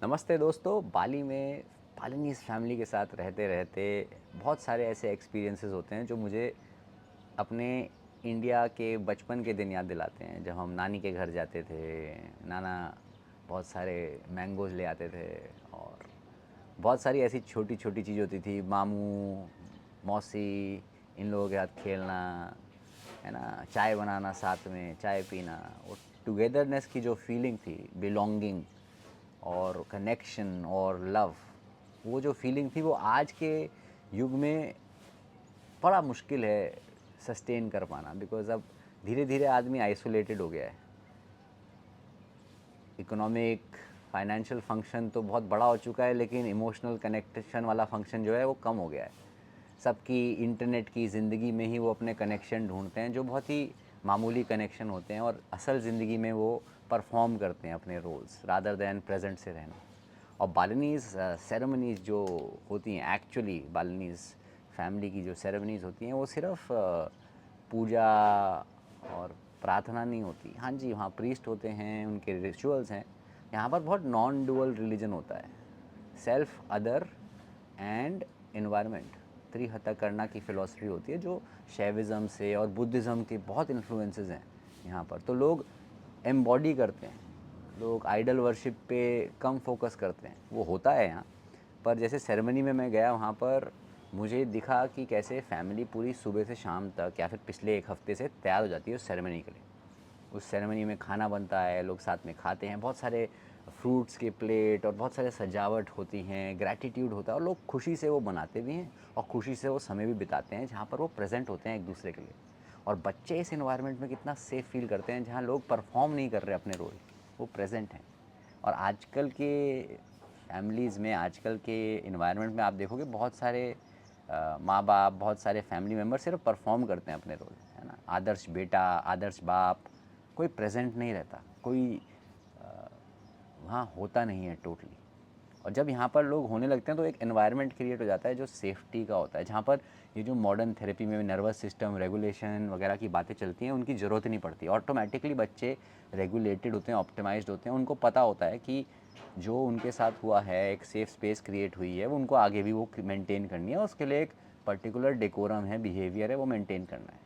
नमस्ते दोस्तों। बाली में बालिनीज़ फैमिली के साथ रहते रहते बहुत सारे ऐसे एक्सपीरियंसेस होते हैं जो मुझे अपने इंडिया के बचपन के दिन याद दिलाते हैं, जब हम नानी के घर जाते थे। नाना बहुत सारे मैंगोज़ ले आते थे और बहुत सारी ऐसी छोटी छोटी चीज़ होती थी। मामू, मौसी, इन लोगों के साथ खेलना, है ना, चाय बनाना, साथ में चाय पीना। वो टुगेदरनेस की जो फीलिंग थी, बिलोंगिंग और कनेक्शन और लव, वो जो फीलिंग थी वो आज के युग में बड़ा मुश्किल है सस्टेन कर पाना। बिकॉज़ अब धीरे धीरे आदमी आइसोलेटेड हो गया है। इकोनॉमिक फाइनेंशियल फंक्शन तो बहुत बड़ा हो चुका है, लेकिन इमोशनल कनेक्शन वाला फंक्शन जो है वो कम हो गया है। सबकी इंटरनेट की ज़िंदगी में ही वो अपने कनेक्शन ढूंढते हैं, जो बहुत ही मामूली कनेक्शन होते हैं, और असल ज़िंदगी में वो परफॉर्म करते हैं अपने रोल्स रादर दैन प्रेजेंट से रहना। और बालिनीज़ सेरेमनीज़ जो होती हैं, एक्चुअली बालिनीज़ फैमिली की जो सेरेमनीज़ होती हैं, वो सिर्फ पूजा और प्रार्थना नहीं होती। हाँ जी, वहाँ प्रीस्ट होते हैं, उनके रिचुअल्स हैं। यहाँ पर बहुत नॉन डुअल रिलीजन होता है। सेल्फ, अदर एंड एनवायरनमेंट, त्रिहत्या करना की फ़िलॉसफी होती है, जो शैविज़म से और बुद्धिज़्म के बहुत इन्फ्लुएंसेस हैं यहाँ पर। तो लोग एम्बॉडी करते हैं, लोग आइडल वर्शिप पे कम फोकस करते हैं। वो होता है यहाँ पर। जैसे सेरेमनी में मैं गया, वहाँ पर मुझे दिखा कि कैसे फैमिली पूरी सुबह से शाम तक या फिर पिछले एक हफ्ते से तैयार हो जाती है उस सेरेमनी के लिए। उस सेरेमनी में खाना बनता है, लोग साथ में खाते हैं, बहुत सारे फ्रूट्स के प्लेट और बहुत सारे सजावट होती हैं, ग्रैटिट्यूड होता है, और लोग खुशी से वो बनाते भी हैं और खुशी से वो समय भी बिताते हैं जहाँ पर वो प्रेजेंट होते हैं एक दूसरे के लिए। और बच्चे इस इन्वायरमेंट में कितना सेफ़ फील करते हैं, जहाँ लोग परफॉर्म नहीं कर रहे अपने रोल, वो प्रेजेंट हैं। और आजकल के फैमिलीज़ में, आजकल के इन्वायरमेंट में आप देखोगे बहुत सारे माँ बाप, बहुत सारे फैमिली मेम्बर सिर्फ परफॉर्म करते हैं अपने रोल, है ना। आदर्श बेटा, आदर्श बाप, कोई प्रेजेंट नहीं रहता, कोई वहाँ होता नहीं है टोटली। और जब यहाँ पर लोग होने लगते हैं तो एक एनवायरनमेंट क्रिएट हो जाता है जो सेफ्टी का होता है, जहाँ पर ये जो मॉडर्न थेरेपी में नर्वस सिस्टम रेगुलेशन वगैरह की बातें चलती हैं, उनकी ज़रूरत ही नहीं पड़ती। ऑटोमेटिकली बच्चे रेगुलेटेड होते हैं, ऑप्टिमाइज्ड होते हैं। उनको पता होता है कि जो उनके साथ हुआ है, एक सेफ़ स्पेस क्रिएट हुई है, वो उनको आगे भी वो मेंटेन करनी है। और उसके लिए एक पर्टिकुलर डेकोरम है, बिहेवियर है, वो मेंटेन करना है।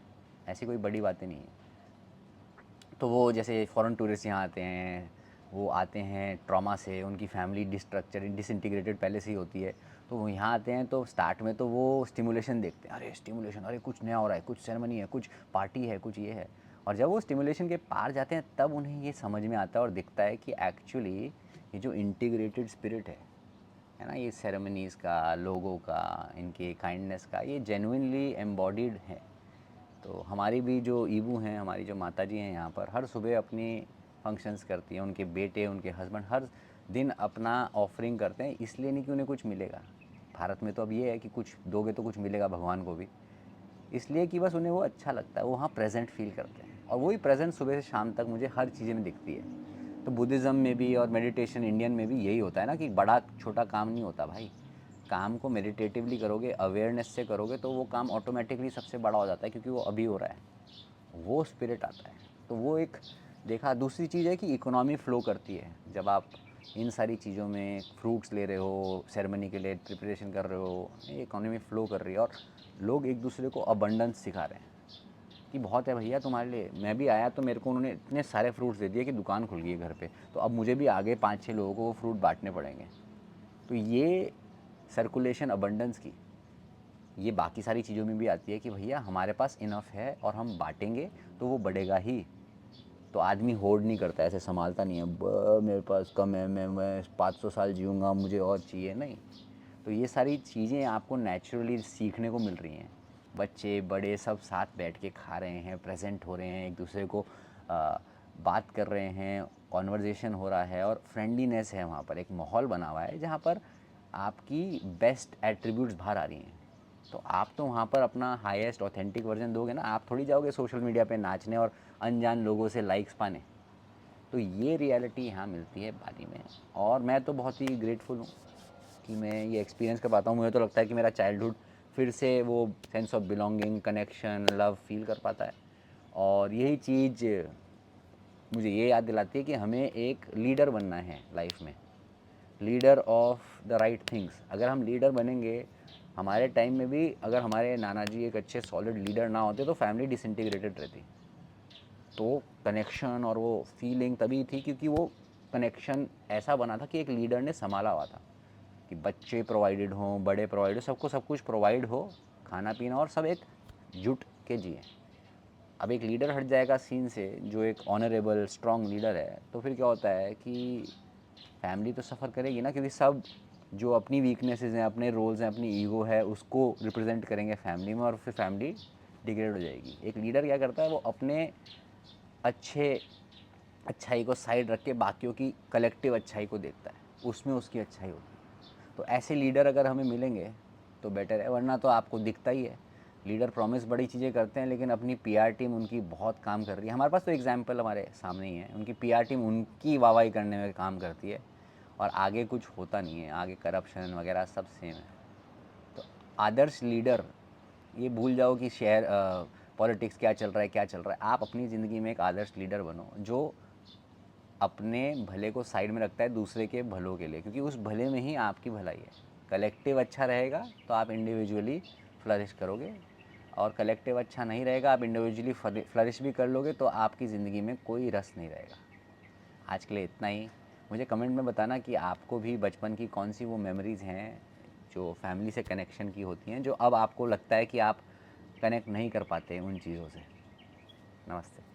ऐसी कोई बड़ी बातें नहीं है। तो वो जैसे फॉरेन टूरिस्ट यहाँ आते हैं, वो आते हैं ट्रॉमा से, उनकी फैमिली डिस्ट्रक्चर डिसइंटीग्रेटेड पहले से ही होती है। तो वो यहाँ आते हैं तो स्टार्ट में तो वो स्टिमुलेशन देखते हैं, अरे स्टिमुलेशन, अरे कुछ नया हो रहा है, कुछ सेरेमनी है, कुछ पार्टी है, कुछ ये है। और जब वो स्टिमुलेशन के पार जाते हैं तब उन्हें ये समझ में आता है और दिखता है कि एक्चुअली ये जो इंटीग्रेटेड स्पिरिट है ना, ये सेरेमनीज़ का, लोगों का, इनके काइंडनेस का, ये जेन्युइनली एम्बॉडीड है। तो हमारी भी जो ईबू हैं, हमारी जो माताजी हैं यहाँ पर, हर सुबह अपनी फंक्शंस करती हैं। उनके बेटे, उनके हस्बैंड हर दिन अपना ऑफरिंग करते हैं, इसलिए नहीं कि उन्हें कुछ मिलेगा। भारत में तो अब ये है कि कुछ दोगे तो कुछ मिलेगा भगवान को भी, इसलिए कि बस उन्हें वो अच्छा लगता है, वो वहाँ प्रेजेंट फील करते हैं। और वही प्रेजेंट सुबह से शाम तक मुझे हर चीज़ें में दिखती है। तो बुद्धिज़्म में भी और मेडिटेशन इंडियन में भी यही होता है ना, कि बड़ा छोटा काम नहीं होता भाई। काम को मेडिटेटिवली करोगे, अवेयरनेस से करोगे, तो वो काम ऑटोमेटिकली सबसे बड़ा हो जाता है, क्योंकि वो अभी हो रहा है, वो स्पिरिट आता है। तो वो एक देखा। दूसरी चीज़ है कि इकोनॉमी फ़्लो करती है जब आप इन सारी चीज़ों में फ्रूट्स ले रहे हो, सेरेमनी के लिए प्रिपरेशन कर रहे हो, इकोनॉमी फ़्लो कर रही है। और लोग एक दूसरे को अबंडेंस सिखा रहे हैं कि बहुत है भैया तुम्हारे लिए। मैं भी आया तो मेरे को उन्होंने इतने सारे फ्रूट्स दे दिए कि दुकान खुल गई है घर पे, तो अब मुझे भी आगे 5-6 लोगों को वो फ्रूट बांटने पड़ेंगे। तो ये सर्कुलेशन अबंडेंस की, ये बाकी सारी चीज़ों में भी आती है कि भैया हमारे पास इनफ है और हम बांटेंगे तो वो बढ़ेगा ही। तो आदमी होर्ड नहीं करता, ऐसे संभालता नहीं है, मेरे पास कम है, मैं 500 साल जीऊँगा, मुझे और चाहिए नहीं। तो ये सारी चीज़ें आपको नेचुरली सीखने को मिल रही हैं। बच्चे बड़े सब साथ बैठ के खा रहे हैं, प्रेजेंट हो रहे हैं, एक दूसरे को बात कर रहे हैं, कॉन्वर्जेसन हो रहा है, और फ्रेंडलीनेस है। वहाँ पर एक माहौल बना हुआ है जहाँ पर आपकी बेस्ट एट्रीब्यूट्स बाहर आ रही हैं। तो आप तो वहाँ पर अपना हाईएस्ट ऑथेंटिक वर्जन दोगे ना, आप थोड़ी जाओगे सोशल मीडिया पे नाचने और अनजान लोगों से लाइक्स पाने। तो ये रियलिटी यहाँ मिलती है बाली में। और मैं तो बहुत ही ग्रेटफुल हूँ कि मैं ये एक्सपीरियंस कर पाता हूँ। मुझे तो लगता है कि मेरा चाइल्डहुड फिर से वो sense of belonging, connection, love feel कर पाता है। और यही चीज़ मुझे ये याद दिलाती है कि हमें एक लीडर बनना है लाइफ में। Leader of the right things. अगर हम लीडर बनेंगे, हमारे टाइम में भी अगर हमारे नाना जी एक अच्छे सॉलिड लीडर ना होते तो फैमिली डिसइंटीग्रेटेड रहती। तो कनेक्शन और वो फीलिंग तभी थी क्योंकि वो कनेक्शन ऐसा बना था कि एक लीडर ने संभाला हुआ था कि बच्चे प्रोवाइडेड हों, बड़े प्रोवाइड हो, सबको सब कुछ प्रोवाइड हो, खाना पीना, और सब एक जुट के जिए। अब एक लीडर हट जाएगा सीन से, जो एक ऑनरेबल स्ट्रॉन्ग लीडर है, तो फिर क्या होता है कि फैमिली तो सफ़र करेगी ना, क्योंकि सब जो अपनी वीकनेसेस हैं, अपने रोल्स हैं, अपनी ईगो है, उसको रिप्रेजेंट करेंगे फैमिली में, और फिर फैमिली डिग्रेड हो जाएगी। एक लीडर क्या करता है, वो अपने अच्छाई को साइड रख के बाकियों की कलेक्टिव अच्छाई को देखता है, उसमें उसकी अच्छाई होती है। तो ऐसे लीडर अगर हमें मिलेंगे तो बेटर है, वरना तो आपको दिखता ही है लीडर प्रॉमिस बड़ी चीज़ें करते हैं, लेकिन अपनी पीआर टीम उनकी बहुत काम कर रही है। हमारे पास तो एग्जाम्पल हमारे सामने ही है, उनकी पीआर टीम उनकी वाहवाही करने में काम करती है और आगे कुछ होता नहीं है, आगे करप्शन वगैरह सब सेम है। तो आदर्श लीडर, ये भूल जाओ कि शहर पॉलिटिक्स क्या चल रहा है, क्या चल रहा है। आप अपनी ज़िंदगी में एक आदर्श लीडर बनो जो अपने भले को साइड में रखता है दूसरे के भलों के लिए, क्योंकि उस भले में ही आपकी भलाई है। कलेक्टिव अच्छा रहेगा तो आप इंडिविजुअली फ्लरिश करोगे, और कलेक्टिव अच्छा नहीं रहेगा, आप इंडिविजुअली फ्लरिश भी कर लोगे तो आपकी ज़िंदगी में कोई रस नहीं रहेगा। आज के लिए इतना ही। मुझे कमेंट में बताना कि आपको भी बचपन की कौन सी वो मेमोरीज़ हैं जो फैमिली से कनेक्शन की होती हैं, जो अब आपको लगता है कि आप कनेक्ट नहीं कर पाते उन चीज़ों से। नमस्ते।